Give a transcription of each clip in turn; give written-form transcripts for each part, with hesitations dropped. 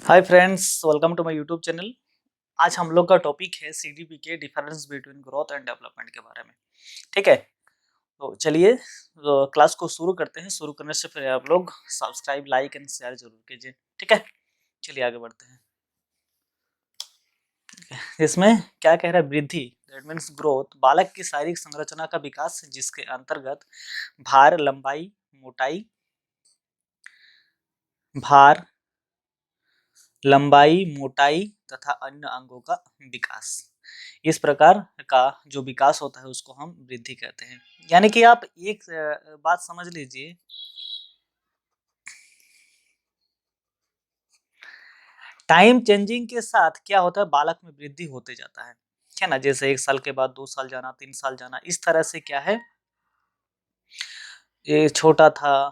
Hi friends, welcome to my YouTube channel. आज हम लोग का टॉपिक है सीडीपी के difference between growth and development के बारे में। ठीक है, तो चलिए क्लास को शुरू करते हैं। शुरू करने से पहले आप लोग सब्सक्राइब, लाइक एंड शेयर जरूर कीजिए। ठीक है, चलिए आगे बढ़ते हैं। इसमें क्या कह रहा है? वृद्धि दैट मीन्स ग्रोथ, बालक की शारीरिक संरचना का विकास जिसके अंतर्गत भार, लंबाई, मोटाई, भार, लंबाई, मोटाई तथा अन्य अंगों का विकास। इस प्रकार का जो विकास होता है उसको हम वृद्धि कहते हैं। यानी कि आप एक बात समझ लीजिए, टाइम चेंजिंग के साथ क्या होता है, बालक में वृद्धि होते जाता है ना। जैसे 1 साल के बाद 2 साल जाना, 3 साल जाना, इस तरह से क्या है, ये छोटा था,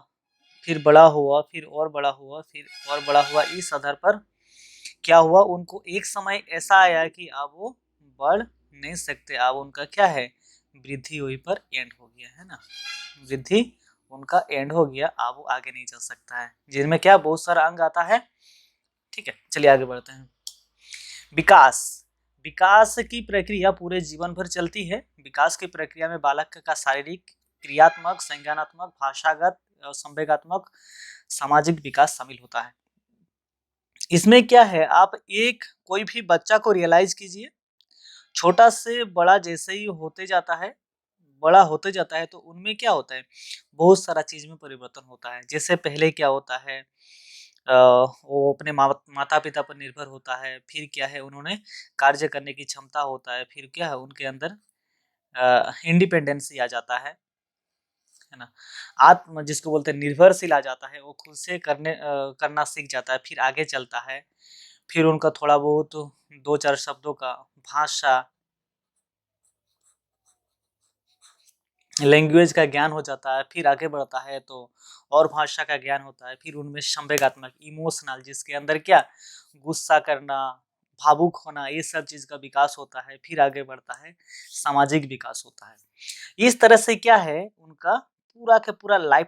फिर बड़ा हुआ, फिर और बड़ा हुआ, फिर और बड़ा हुआ। इस आधार पर क्या हुआ, उनको एक समय ऐसा आया कि अब वो बढ़ नहीं सकते। अब उनका क्या है, वृद्धि वहीं पर एंड हो गया है ना। वृद्धि उनका एंड हो गया, अब वो आगे नहीं चल सकता है, जिनमें क्या बहुत सारा अंग आता है। ठीक है, चलिए आगे बढ़ते हैं। विकास, विकास की प्रक्रिया पूरे जीवन भर चलती है। विकास की प्रक्रिया में बालक का शारीरिक, क्रियात्मक, संज्ञानात्मक, भाषागत, संवेगात्मक, सामाजिक विकास शामिल होता है। इसमें क्या है, आप एक कोई भी बच्चा को रियलाइज कीजिए, छोटा से बड़ा जैसे ही होते जाता है, बड़ा होते जाता है, तो उनमें क्या होता है, बहुत सारा चीज में परिवर्तन होता है। जैसे पहले क्या होता है, वो अपने माता पिता पर निर्भर होता है। फिर क्या है, उन्होंने कार्य करने की क्षमता होता है। फिर क्या है, उनके अंदर इंडिपेंडेंसी आ जाता है ना। आत्म जिसको बोलते हैं निर्भरशील आ जाता है, वो खुद से करना सीख जाता है। फिर आगे चलता है, फिर उनका थोड़ा बहुत दो चार शब्दों का भाषा, लैंग्वेज का ज्ञान हो जाता है। फिर आगे बढ़ता है तो और भाषा का ज्ञान होता है। फिर उनमें संवेगात्मक, इमोशनल, जिसके अंदर क्या, गुस्सा करना, भावुक होना, ये सब चीज का विकास होता है। फिर आगे बढ़ता है, सामाजिक विकास होता है। इस तरह से क्या है, उनका पूरा के पूरा लाइफ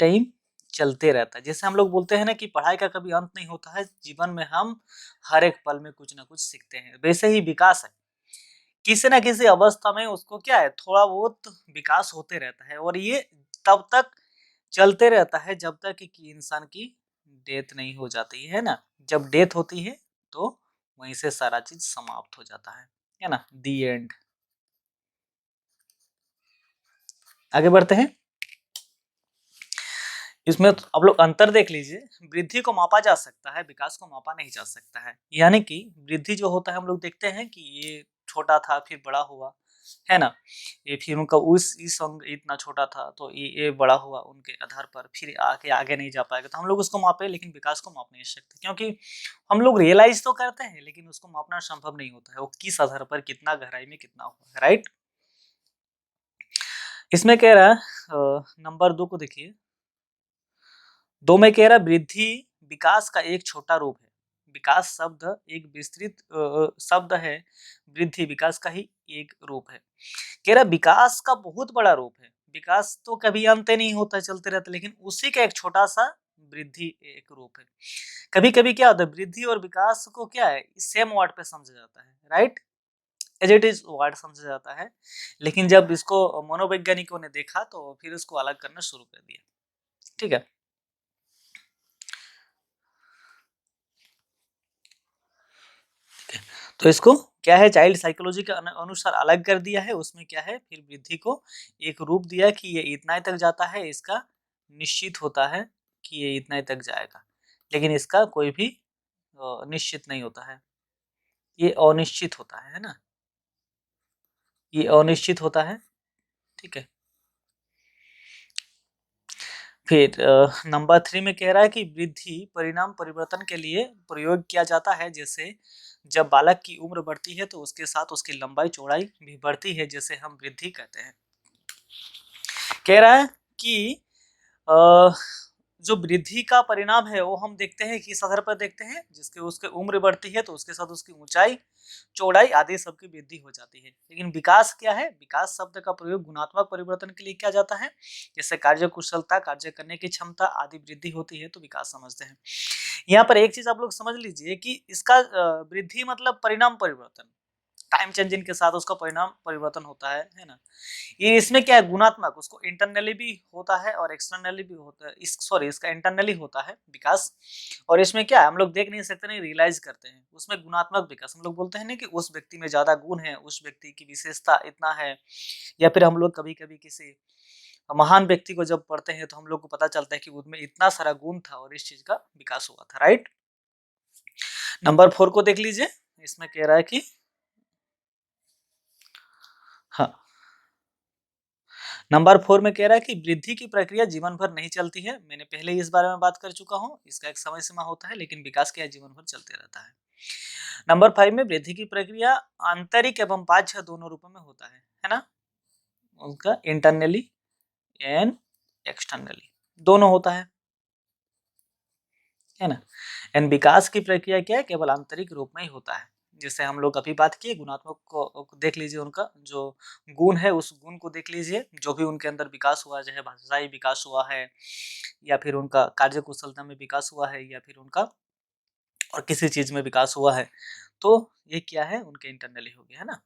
टाइम चलते रहता है। जैसे हम लोग बोलते हैं ना कि पढ़ाई का कभी अंत नहीं होता है, जीवन में हम हर एक पल में कुछ ना कुछ सीखते हैं, वैसे ही विकास है। किसी ना किसी अवस्था में उसको क्या है, थोड़ा बहुत विकास होते रहता है। और ये तब तक चलते रहता है जब तक कि इंसान की डेथ नहीं हो जाती है ना। जब डेथ होती है तो वहीं से सारा चीज समाप्त हो जाता है ना। दी एंड। आगे बढ़ते हैं। इसमें तो आप लोग अंतर देख लीजिए, वृद्धि को मापा जा सकता है, विकास को मापा नहीं जा सकता है। यानी कि वृद्धि जो होता है, हम लोग देखते हैं कि ये छोटा था फिर बड़ा हुआ, है ना। ये फिर उनका उस इस अंग इतना छोटा था तो ये बड़ा हुआ उनके आधार पर, फिर आगे आगे नहीं जा पाएगा। तो हम लोग उसको मापे, लेकिन विकास को माप नहीं सकते, क्योंकि हम लोग रियलाइज तो करते हैं लेकिन उसको मापना संभव नहीं होता है, वो किस आधार पर, कितना गहराई में कितना हुआ है, राइट। इसमें कह रहा है नंबर 2 को देखिए। 2 में कह रहा है वृद्धि विकास का एक छोटा रूप है। विकास शब्द एक विस्तृत शब्द है, वृद्धि विकास का ही एक रूप है। कह रहा विकास का बहुत बड़ा रूप है। विकास तो कभी अंत नहीं होता, चलते रहता, लेकिन उसी का एक छोटा सा वृद्धि एक रूप है। कभी कभी क्या होता है, वृद्धि और विकास को क्या है, सेम वर्ड पे समझा जाता है, right, as it is word समझा जाता है। लेकिन जब इसको मनोवैज्ञानिकों ने देखा तो फिर उसको अलग करना शुरू कर दिया। ठीक है, तो इसको क्या है, चाइल्ड साइकोलॉजी के अनुसार अलग कर दिया है। उसमें क्या है, फिर वृद्धि को एक रूप दिया कि ये इतना ही तक जाता है, इसका निश्चित होता है कि ये इतना ही तक जाएगा, लेकिन इसका कोई भी निश्चित नहीं होता है, ये अनिश्चित होता है ना, ये अनिश्चित होता है। ठीक है, फिर नंबर 3 में कह रहा है कि वृद्धि परिणाम परिवर्तन के लिए प्रयोग किया जाता है। जैसे जब बालक की उम्र बढ़ती है तो उसके साथ उसकी लंबाई चौड़ाई भी बढ़ती है, जैसे हम वृद्धि कहते हैं। कह रहा है कि अ, जो वृद्धि का परिणाम है वो हम देखते हैं किस आधार पर देखते हैं, जिसके उसके उम्र बढ़ती है तो उसके साथ उसकी ऊंचाई, चौड़ाई आदि सबकी वृद्धि हो जाती है। लेकिन विकास क्या है? विकास शब्द का प्रयोग गुणात्मक परिवर्तन के लिए किया जाता है, जैसे कार्य कुशलता, कार्य करने की क्षमता आदि वृद्धि होती है तो विकास समझते हैं। यहाँ पर एक चीज आप लोग समझ लीजिए कि इसका वृद्धि मतलब परिणाम परिवर्तन, टाइम चेंजिंग के साथ उसका परिणाम परिवर्तन होता है ना। ये इसमें क्या है? गुणात्मक, उसको इंटरनली भी होता है और एक्सटर्नली भी होता है। इसका इंटरनली होता है विकास, और इसमें क्या है? हम लोग देख नहीं सकते, नहीं रियलाइज करते हैं। उसमें गुणात्मक विकास हम लोग बोलते हैं ना कि उस व्यक्ति में ज्यादा गुण है, उस व्यक्ति की विशेषता इतना है, या फिर हम लोग कभी कभी किसी महान व्यक्ति को जब पढ़ते हैं तो हम लोग को पता चलता है कि उनमें इतना सारा गुण था और इस चीज का विकास हुआ था, राइट। नंबर 4 को देख लीजिए, इसमें कह रहा है कि हाँ, नंबर 4 में कह रहा है कि वृद्धि की प्रक्रिया जीवन भर नहीं चलती है। मैंने पहले ही इस बारे में बात कर चुका हूँ, इसका एक समय सीमा होता है, लेकिन विकास क्या है? जीवन भर चलते रहता है। नंबर 5 में वृद्धि की प्रक्रिया आंतरिक एवं बाह्य दोनों रूपों में होता है ना। उनका इंटरनली एंड एक्सटर्नली दोनों होता है ना। एंड विकास की प्रक्रिया क्या है? केवल आंतरिक रूप में ही होता है। जैसे हम लोग अभी बात किए गुणात्मक को देख लीजिए, उनका जो गुण है उस गुण को देख लीजिए, जो भी उनके अंदर विकास हुआ, चाहे भाषाई विकास हुआ है, या फिर उनका कार्य कुशलता में विकास हुआ है, या फिर उनका और किसी चीज में विकास हुआ है, तो ये क्या है? उनके इंटरनली हो गया, है ना।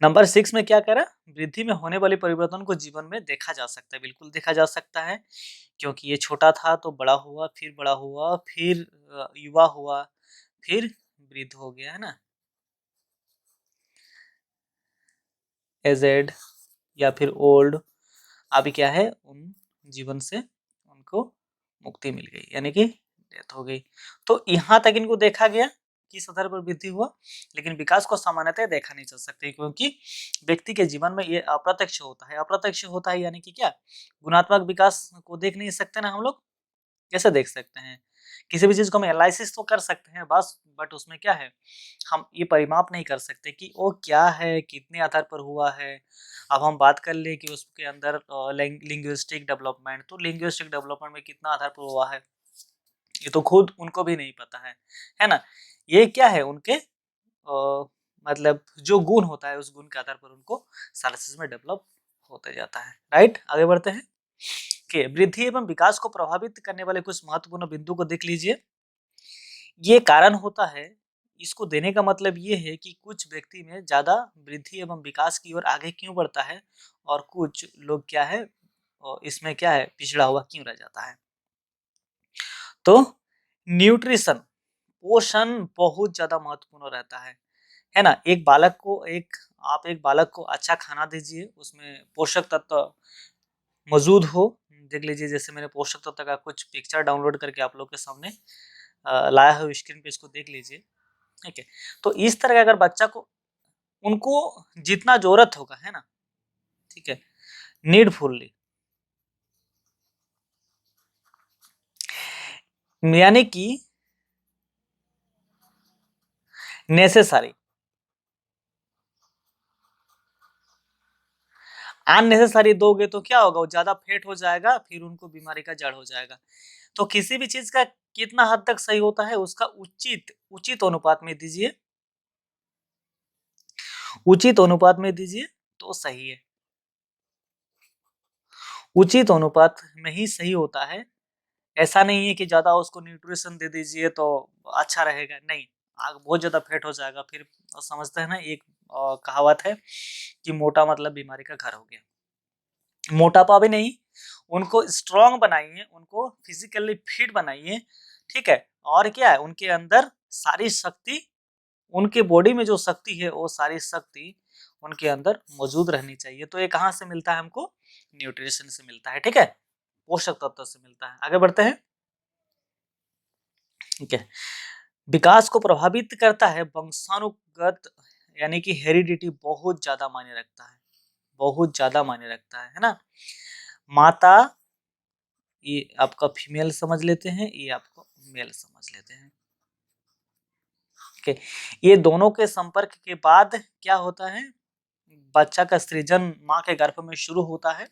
नंबर 6 में क्या कह रहा है? वृद्धि में होने वाले परिवर्तन को जीवन में देखा जा सकता है। बिल्कुल देखा जा सकता है, क्योंकि ये छोटा था तो बड़ा हुआ, फिर बड़ा हुआ, फिर युवा हुआ, फिर वृद्ध हो गया, है ना। एजेड या फिर ओल्ड, अभी क्या है? उन जीवन से उनको मुक्ति मिल गई, यानी कि डेथ हो गई। तो यहाँ तक इनको देखा गया किस आधार पर वृद्धि हुआ, लेकिन विकास को सामान्यतः देखा नहीं जा सकता, क्योंकि व्यक्ति के जीवन में ये अप्रत्यक्ष होता है। अप्रत्यक्ष होता है यानी कि क्या? गुणात्मक विकास को देख नहीं सकते ना हम लोग। कैसे देख सकते हैं? किसी भी चीज को हम एनालिसिस तो कर सकते हैं बस, बट उसमें क्या है? हम ये परिमाप नहीं कर सकते कि वो क्या है, कितने आधार पर हुआ है। अब हम बात कर ले कि उसके अंदर लिंग्विस्टिक डेवलपमेंट, तो लिंग्विस्टिक डेवलपमेंट में कितना आधार पर हुआ है, ये तो खुद उनको भी नहीं पता है ना। ये क्या है? उनके मतलब जो गुण होता है उस गुण के आधार पर उनको सारा चीज में डेवलप होते जाता है, राइट। आगे बढ़ते हैं कि वृद्धि एवं विकास को प्रभावित करने वाले कुछ महत्वपूर्ण बिंदु को देख लीजिए। ये कारण होता है, इसको देने का मतलब ये है कि कुछ व्यक्ति में ज्यादा वृद्धि एवं विकास की ओर आगे क्यों बढ़ता है, और कुछ लोग क्या है इसमें क्या है? पिछड़ा हुआ क्यों रह जाता है। तो न्यूट्रिशन, पोषण बहुत ज्यादा महत्वपूर्ण रहता है ना। आप एक बालक को अच्छा खाना दीजिए, उसमें पोषक तत्व मौजूद हो। देख लीजिए, जैसे मैंने पोषक तत्व का कुछ पिक्चर डाउनलोड करके आप लोग के सामने लाया है, स्क्रीन पे इसको देख लीजिए, ठीक है। तो इस तरह का अगर बच्चा को, उनको जितना जरूरत होगा, है ना, ठीक है, नीडफुल्ली, यानी कि नेसेसरी, अननेसेसरी दोगे तो क्या होगा? वो ज्यादा फेट हो जाएगा, फिर उनको बीमारी का जड़ हो जाएगा। तो किसी भी चीज का कितना हद तक सही होता है, उसका उचित उचित अनुपात में दीजिए, उचित अनुपात में दीजिए तो सही है। उचित अनुपात में ही सही होता है। ऐसा नहीं है कि ज्यादा उसको न्यूट्रिशन दे दीजिए तो अच्छा रहेगा, नहीं। आग बहुत ज्यादा फेट हो जाएगा, फिर समझते हैं ना, एक कहावत है कि मोटा मतलब बीमारी का घर हो गया। मोटापा भी नहीं, उनको स्ट्रांग बनाइए, उनको फिजिकली फिट बनाइए, ठीक है। और क्या है? उनके अंदर सारी शक्ति, उनके बॉडी में जो शक्ति है वो सारी शक्ति उनके अंदर मौजूद रहनी चाहिए। तो ये कहाँ से मिलता है हमको? न्यूट्रिशन से मिलता है, ठीक है, पोषक तत्व से मिलता है। आगे बढ़ते हैं, ठीक है। विकास को प्रभावित करता है वंशानुगत, यानी कि हेरिडिटी बहुत ज्यादा मायने रखता है, बहुत ज्यादा मायने रखता है ना। माता, ये आपका फीमेल समझ लेते हैं, ये आपको मेल समझ लेते हैं, ठीक है। ये दोनों के संपर्क के बाद क्या होता है? बच्चा का सृजन माँ के गर्भ में शुरू होता है,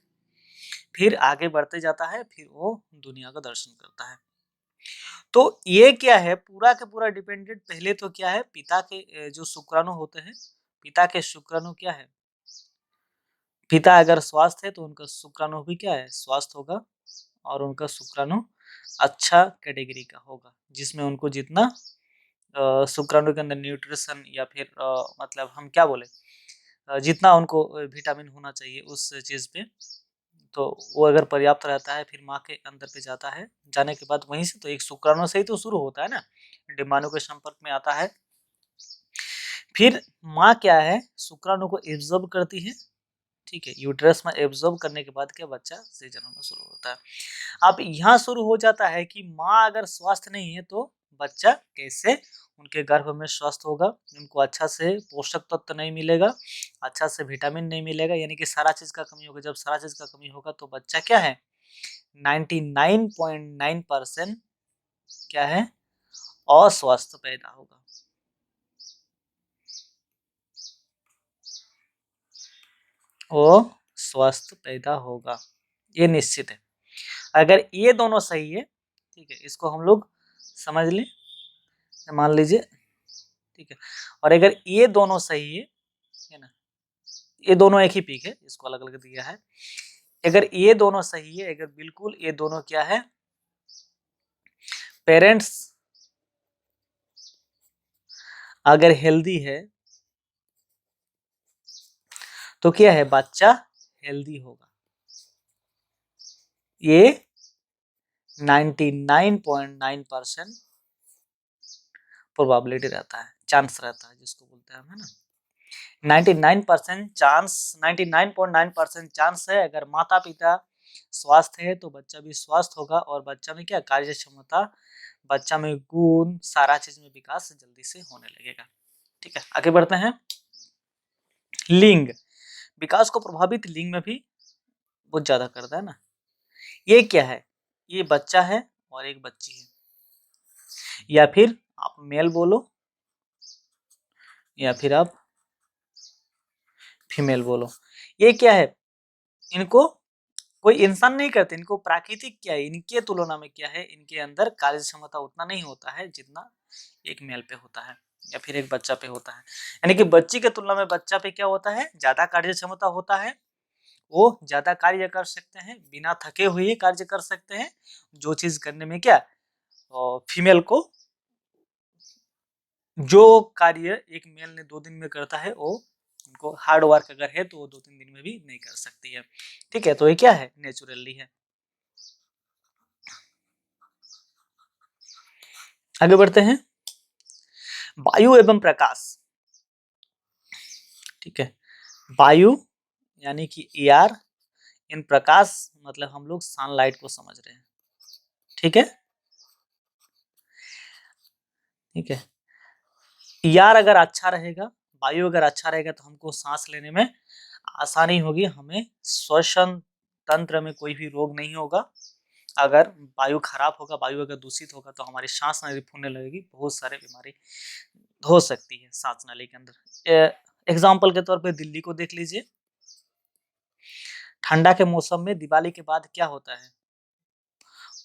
फिर आगे बढ़ते जाता है, फिर वो दुनिया का दर्शन करता है। तो ये क्या है, पूरा का पूरा डिपेंडेंट पहले तो क्या है, पिता के जो शुक्राणु होते हैं, पिता के शुक्राणु क्या है, पिता अगर स्वस्थ है तो उनका शुक्राणु भी क्या है, स्वस्थ होगा, और उनका शुक्राणु अच्छा कैटेगरी का होगा, जिसमें उनको जितना शुक्राणु के अंदर न्यूट्रिशन या फिर मतलब हम क्या बोले, जितना उनको विटामिन होना चाहिए उस चीज़ पे, तो वो अगर पर्याप्त रहता है, फिर माँ के अंदर पे जाता है, जाने के बाद वहीं से तो एक शुक्राणु से ही तो शुरू होता है ना, डिम्बाणु के संपर्क में आता है, फिर माँ क्या है, शुक्राणु को एब्जॉर्ब करती है, ठीक है, यूट्रस में एब्जॉर्ब करने के बाद क्या, बच्चा सीजन होना शुरू होता है। अब यहाँ शुरू हो जाता है कि माँ अगर स्वस्थ नहीं है तो बच्चा कैसे उनके गर्भ में स्वस्थ होगा, उनको अच्छा से पोषक तत्व नहीं मिलेगा, अच्छा से विटामिन नहीं मिलेगा, यानी कि सारा चीज का कमी होगा। जब सारा चीज का कमी होगा तो बच्चा क्या है, 99.9% क्या है, अस्वस्थ पैदा होगा। वो स्वस्थ पैदा होगा, ये निश्चित है। अगर ये दोनों सही है, ठीक है, इसको हम लोग समझ लें, मान लीजिए, ठीक है, और अगर ये दोनों सही है ना, ये दोनों एक ही पीक है, इसको अलग अलग दिया है, अगर ये दोनों सही है, अगर बिल्कुल ये दोनों क्या है, पेरेंट्स अगर हेल्दी है तो क्या है, बच्चा हेल्दी होगा। ये 99.9% प्रोबेबिलिटी रहता है, चांस रहता है, जिसको बोलते हैं हम, है ना, 99% चांस, 99.9% चांस है। अगर माता पिता स्वास्थ्य है तो बच्चा भी स्वास्थ्य होगा, और बच्चा में क्या, कार्य क्षमता, बच्चा में गुण, सारा चीज में विकास जल्दी से होने लगेगा। ठीक है, आगे बढ़ते हैं। लिंग, विकास को प्रभावित लिंग में भी बहुत ज्यादा करता है ना। ये क्या है, ये बच्चा है और एक बच्ची है, या फिर आप मेल बोलो या फिर आप फीमेल बोलो। ये क्या है, इनको कोई इंसान नहीं करते, इनको प्राकृतिक क्या है, इनके तुलना में क्या है, इनके अंदर कार्य क्षमता उतना नहीं होता है जितना एक मेल पे होता है या फिर एक बच्चा पे होता है। यानी कि बच्ची के तुलना में बच्चा पे क्या होता है, ज्यादा कार्य क्षमता होता है, वो ज्यादा कार्य कर सकते हैं, बिना थके हुए कार्य कर सकते हैं, जो चीज करने में क्या, फीमेल को जो कार्य एक मेल ने 2 दिन में करता है, वो उनको हार्ड वर्क अगर है तो वो 2-3 दिन में भी नहीं कर सकती है। ठीक है, तो ये क्या है, नेचुरली है। आगे बढ़ते हैं। वायु एवं प्रकाश, ठीक है, वायु यानी कि एयर, इन प्रकाश मतलब हम लोग सनलाइट को समझ रहे हैं। ठीक है, ठीक है, एयर अगर अच्छा रहेगा, वायु अगर अच्छा रहेगा तो हमको सांस लेने में आसानी होगी, हमें श्वसन तंत्र में कोई भी रोग नहीं होगा। अगर वायु खराब होगा, वायु अगर दूषित होगा तो हमारी सांस नली फूलने लगेगी, बहुत सारे बीमारी हो सकती है सांस नली के अंदर। एग्जाम्पल के तौर पे दिल्ली को देख लीजिए, ठंडा के मौसम में दिवाली के बाद क्या होता है,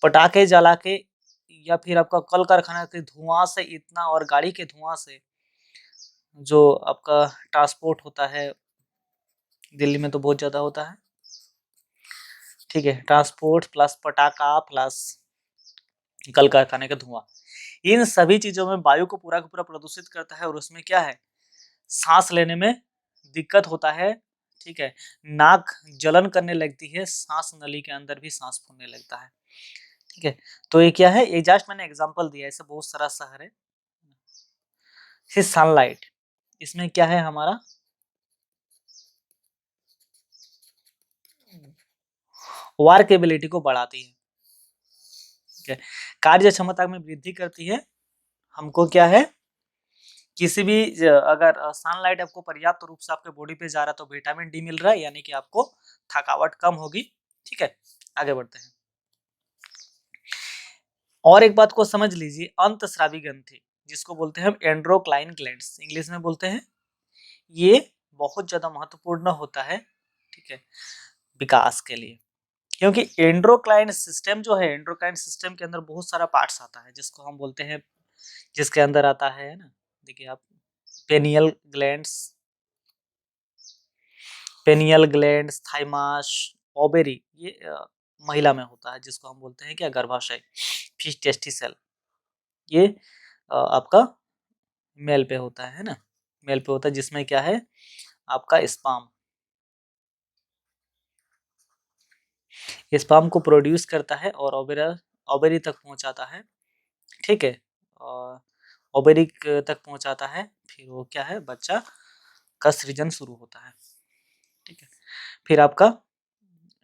पटाखे जला के या फिर आपका कल कारखाना के धुआं से इतना, और गाड़ी के धुआं से जो आपका ट्रांसपोर्ट होता है, दिल्ली में तो बहुत ज्यादा होता है। ठीक है, ट्रांसपोर्ट प्लस पटाखा प्लस कल कारखाने का धुआं, इन सभी चीजों में वायु को पूरा का पूरा प्रदूषित करता है, और उसमें क्या है, सांस लेने में दिक्कत होता है। ठीक है, नाक जलन करने लगती है, सांस नली के अंदर भी सांस फूलने लगता है। ठीक है, तो ये क्या है, ये जस्ट मैंने एग्जांपल दिया, ऐसे बहुत सारा शहर है। सनलाइट, इसमें क्या है, हमारा वर्क एबिलिटी को बढ़ाती है, ठीक है, कार्य क्षमता में वृद्धि करती है। हमको क्या है, किसी भी अगर सनलाइट आपको पर्याप्त रूप से आपके बॉडी पे जा रहा है तो विटामिन डी मिल रहा है, यानी कि आपको थकावट कम होगी। ठीक है, आगे बढ़ते हैं। और एक बात को समझ लीजिए, अंतस्रावी ग्रंथि, जिसको बोलते हैं हम एंड्रोक्लाइन ग्लैंड्स, इंग्लिश में बोलते हैं, ये बहुत ज्यादा महत्वपूर्ण होता है, ठीक है, विकास के लिए। क्योंकि एंडोक्राइन सिस्टम जो है, एंडोक्राइन सिस्टम के अंदर बहुत सारा पार्ट्स आता है, जिसको हम बोलते हैं, जिसके अंदर आता है ना, देखिए आप, पेनियल ग्लैंड्स, पेनियल ग्लैंड्स, थाइमस, ओवेरी, ये महिला में होता है, जिसको हम बोलते हैं क्या, गर्भाशय, फिर टेस्टिसल, ये आपका मेल पे होता है ना, मेल पे होता है, जिसमें क्या है आपका स्पर्म, स्पर्म को प्रोड्यूस करता है और ओवेरी तक पहुंचाता है, ठीक है, और ओवेरी तक पहुंचाता है, फिर वो क्या है, बच्चा का सृजन शुरू होता है, ठीक है। फिर आपका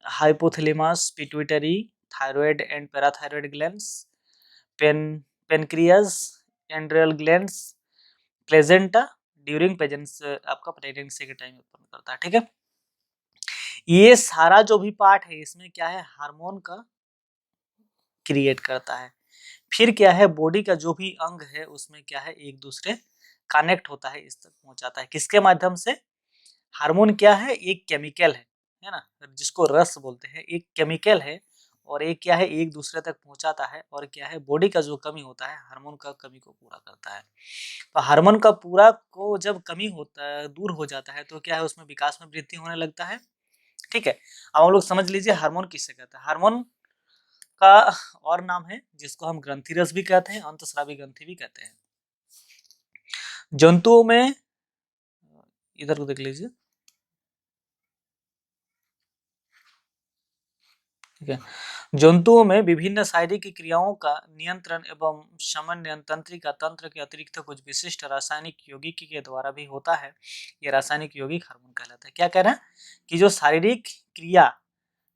hypothalamus, pituitary, thyroid and parathyroid glands, pancreas, एंड्रियल ग्लैंड्स, प्लेजेंटा ड्यूरिंग प्रेजेंस, आपका प्रेगनेंसी के टाइम उत्पन्न करता है, ठीक है। ये सारा जो भी पार्ट है इसमें क्या है, हार्मोन का क्रिएट करता है। फिर क्या है, बॉडी का जो भी अंग है उसमें क्या है, एक दूसरे कनेक्ट होता है, इस तक पहुंचाता है, किसके माध्यम से, हार्मोन क्या है, एक केमिकल है ना, जिसको रस बोलते हैं, एक केमिकल है, और एक क्या है, एक दूसरे तक पहुंचाता है, और क्या है, बॉडी का जो कमी होता है, हार्मोन का कमी को पूरा करता है। तो हार्मोन का पूरा को जब कमी होता है, दूर हो जाता है, तो क्या है, उसमें विकास में वृद्धि होने लगता है, ठीक है। अब हम लोग समझ लीजिए हार्मोन किससे कहते हैं। हार्मोन का और नाम है, जिसको हम ग्रंथिरस भी कहते हैं, अंतस्रावी ग्रंथि भी कहते हैं। जंतुओं में, इधर को देख लीजिए, ठीक है, जंतुओं में विभिन्न शारीरिक क्रियाओं का नियंत्रण एवं समन्वय तंत्रिका तंत्र के अतिरिक्त कुछ विशिष्ट रासायनिक यौगिक के द्वारा भी होता है। ये रासायनिक यौगिक हार्मोन कहलाता है। क्या कह रहे हैं कि जो शारीरिक क्रिया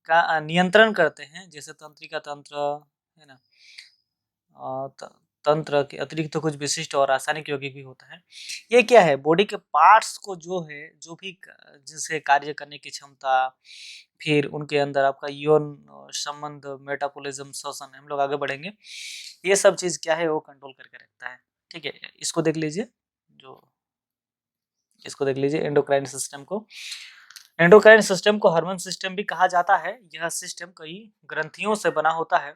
का नियंत्रण करते हैं, जैसे तंत्रिका तंत्र है ना, तंत्र के अतिरिक्त कुछ विशिष्ट और रासायनिक यौगिक भी होता है। ये क्या है, बॉडी के पार्ट्स को जो है, जो भी जिनसे कार्य करने की क्षमता, फिर उनके अंदर आपका यौन संबंध, मेटाबॉलिज्म, श्वसन, हम लोग आगे बढ़ेंगे, ये सब चीज क्या है, वो कंट्रोल करके रखता है, ठीक है। इसको देख लीजिए, जो इसको देख लीजिए, एंडोक्राइन सिस्टम को, एंडोक्राइन सिस्टम को हार्मोन सिस्टम भी कहा जाता है। यह सिस्टम कई ग्रंथियों से बना होता है,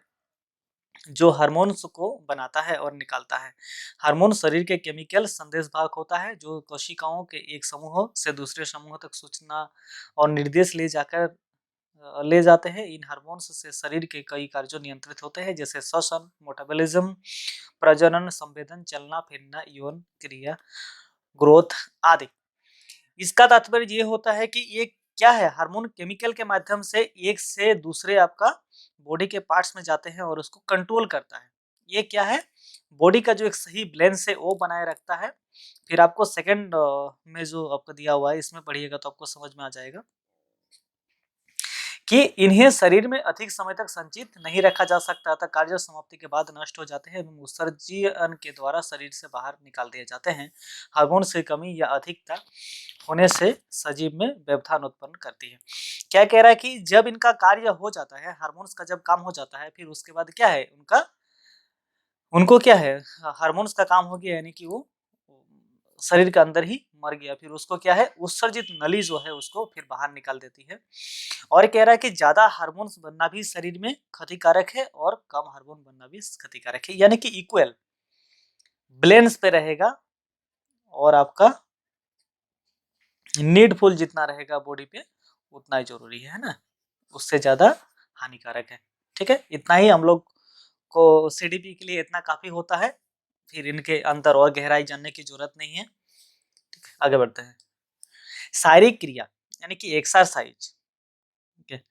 जो हार्मोन्स को बनाता है और निकालता है। हार्मोन शरीर के केमिकल संदेश भाग होता है, जो कोशिकाओं के एक समूह से दूसरे समूह तक सूचना और निर्देश ले जाते हैं। इन हार्मोन्स से शरीर के कई कार्यों नियंत्रित होते हैं, जैसे श्वसन, मेटाबॉलिज्म, प्रजनन, संवेदन, चलना फिरना, यौन क्रिया, ग्रोथ आदि। इसका तात्पर्य ये होता है कि ये क्या है, हार्मोन केमिकल के माध्यम से एक से दूसरे आपका बॉडी के पार्ट्स में जाते हैं और उसको कंट्रोल करता है। ये क्या है, बॉडी का जो एक सही बैलेंस है वो बनाए रखता है। फिर आपको सेकंड में जो आपको दिया हुआ है, इसमें पढ़िएगा तो आपको समझ में आ जाएगा कि इन्हें शरीर में अधिक समय तक संचित नहीं रखा जा सकता था, कार्य समाप्ति के बाद नष्ट हो जाते हैं एवं उत्सर्जन के द्वारा शरीर से बाहर निकाल दिए जाते हैं। हार्मोन से कमी या अधिकता होने से सजीव में व्यवधान उत्पन्न करती है। क्या कह रहा है कि जब इनका कार्य हो जाता है, हार्मोन्स का जब काम हो जाता है, फिर उसके बाद क्या है, उनको क्या है, हार्मोन्स का काम हो गया, यानी कि वो शरीर के अंदर ही मर गया, फिर उसको क्या है, उत्सर्जित नली जो है उसको फिर बाहर निकाल देती है। और कह रहा है कि ज्यादा हार्मोन्स बनना भी शरीर में क्षतिकारक है और कम हार्मोन बनना भी क्षतिकारक है, यानी कि इक्वल बैलेंस पे रहेगा, और आपका नीडफुल जितना रहेगा बॉडी पे उतना ही जरूरी है ना, उससे ज्यादा हानिकारक है, ठीक है। इतना ही हम लोग को सीडीपी के लिए इतना काफी होता है, फिर इनके अंदर और गहराई जानने की जरूरत नहीं है, ठीक है। आगे बढ़ते हैं, शारीरिक क्रिया यानी कि एक्सरसाइज, ठीक है।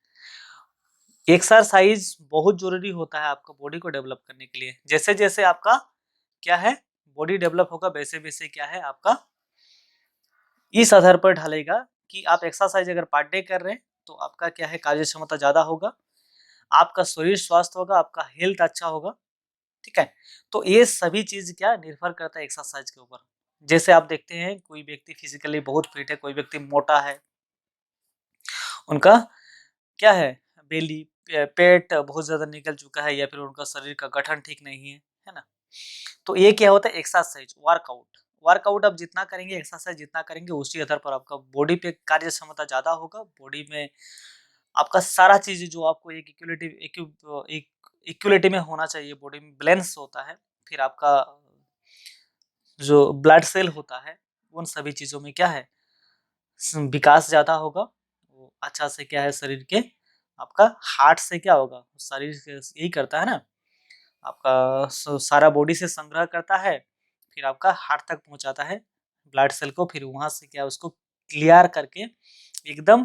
एक्सरसाइज बहुत जरूरी होता है आपका बॉडी को डेवलप करने के लिए। जैसे जैसे आपका क्या है, बॉडी डेवलप होगा, वैसे वैसे क्या है आपका इस आधार पर ढलेगा कि आप एक्सरसाइज अगर पर डे कर रहे हैं तो आपका क्या है, कार्य क्षमता ज्यादा होगा, आपका शरीर स्वस्थ होगा, आपका हेल्थ अच्छा होगा, ठीक है। तो ये सभी चीज क्या निर्भर करता है एक्सरसाइज के ऊपर। जैसे आप देखते हैं कोई व्यक्ति फिजिकली बहुत फिट है, कोई व्यक्ति मोटा है, उनका क्या है, बेली पेट बहुत ज्यादा निकल चुका है, या फिर उनका शरीर का गठन ठीक नहीं है ना। तो ये क्या होता है, एक्सरसाइज, वर्कआउट। वर्कआउट आप जितना करेंगे, एक्सरसाइज जितना करेंगे, उसी आधार पर आपका बॉडी पे कार्य क्षमता ज्यादा होगा, बॉडी में आपका सारा चीज जो आपको एक इक्वलिटी में होना चाहिए, बॉडी में बैलेंस होता है। फिर आपका जो ब्लड सेल होता है उन सभी चीजों में क्या है, विकास ज्यादा होगा। वो अच्छा से क्या है शरीर के, आपका हार्ट से क्या होगा, शरीर यही करता है ना, आपका सारा बॉडी से संग्रह करता है, फिर आपका हार्ट तक पहुंचाता है ब्लड सेल को, फिर वहां से क्या उसको क्लियर करके एकदम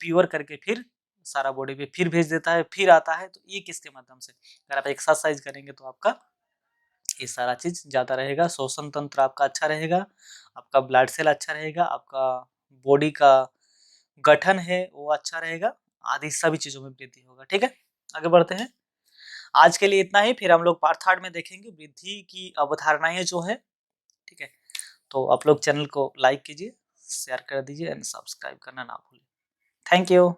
प्योर करके फिर सारा बॉडी पे फिर भेज देता है, फिर आता है। तो ये किसके माध्यम से, अगर आप एक्सरसाइज करेंगे तो आपका ये सारा चीज ज्यादा रहेगा, श्वसन तंत्र आपका अच्छा रहेगा, आपका ब्लड सेल अच्छा रहेगा, आपका बॉडी का गठन है वो अच्छा रहेगा, आदि सभी चीजों में वृद्धि होगा। ठीक है, आगे बढ़ते हैं। आज के लिए इतना ही, फिर हम लोग पार्ट थर्ड में देखेंगे वृद्धि की अवधारणाएं जो है। ठीक है, तो आप लोग चैनल को लाइक कीजिए, शेयर कर दीजिए एंड सब्सक्राइब करना ना भूलें। Thank you.